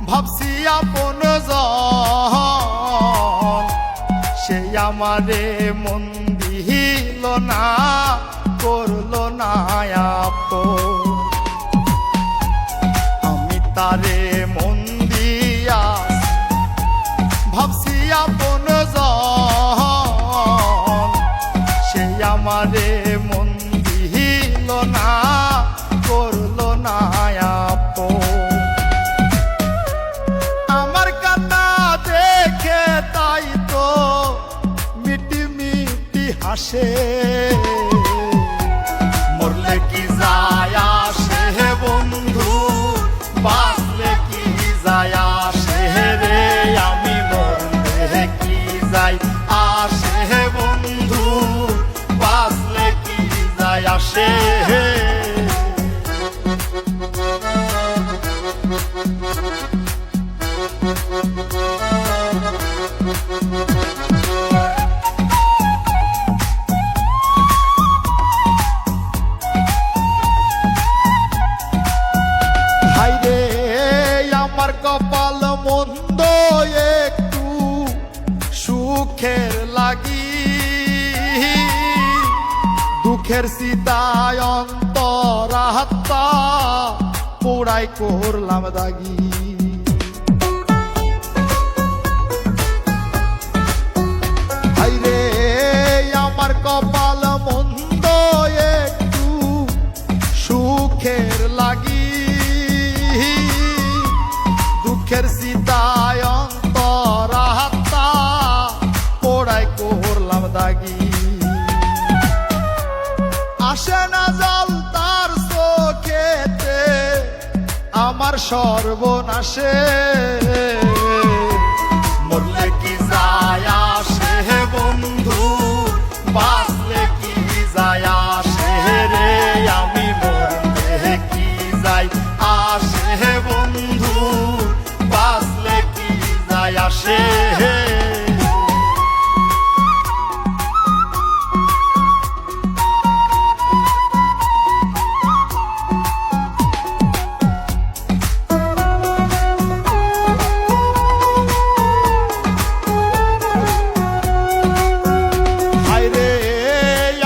ভাবছি আপন জন, সে আমারে মন দিল না, করলো না আপন। আমি তারে মন দিয়া ভাবছি আপন জন, সে আমারে মন দিল না, করলো না আপন। আমার কান্না দেখে তাই তো মিটি মিটি হাসে, মরলে কি যায় আসে বন্ধু, বাঁচলে কি যায় আসে রে, আমি মরলে কি যায় আসে বন্ধু, বাঁচলে কি যায় আসে। হায়রে আমার কপাল মন্দ, একটু সুখের লাগি, দুঃখের সীতায় অন্তরাত্মা পোড়াই করলাম দাগি। হায়রে আমার কপাল মন্দ, একটু সুখের লাগি, দুঃখের সীতায় অন্তরাত্মা পোড়াই করলাম দাগি। আসে না জল তার চোখেতে আমার সর্বনাশে, মরলে কি যায় আসে বন্ধু, বাঁচলে কি যায় আসে রে, আমি মরলে কি যায় আসে বন্ধু, বাঁচলে কি যায় আসে। হায়রে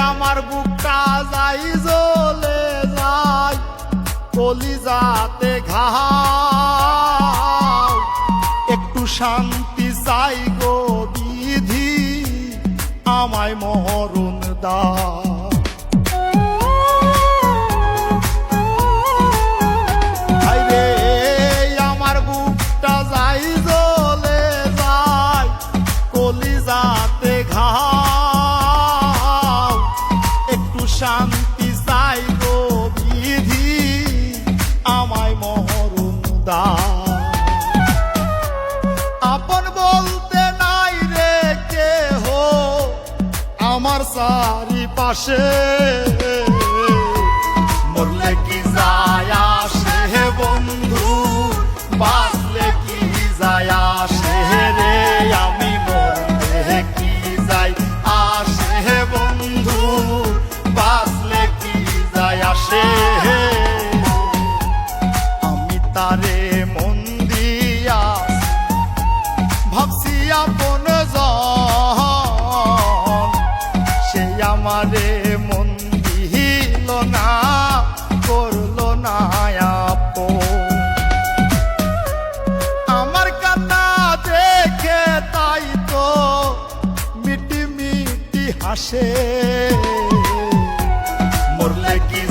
আমার বুকটা যাই জ্বলে যায়, কলিজাতে ঘাও, একটু শান্তি চাই গো বিধি, আমায় মরণ দাও। হায়রে আমার বুকটা যাই জ্বলে যায়, কলিজাতে ঘাও, একটু শান্তি চাই গো বিধি, আমায় মরণ দাও। আপন বলতে নাই রে কেহ আমার চারিপাশে, মরলে কি যায় আসে বন্ধু, বাঁচলে কি যায় আসে রে, আমি মরলে কি যায় আসে বন্ধু, বাঁচলে কি যায় আসে। আমি তারে মন দিয়া ভাবছি আপন জন, সে আমারে মন দিল না, করলো না আপন। আমার কান্না দেখে তাই তো মিটি মিটি হাসে, মরলে কি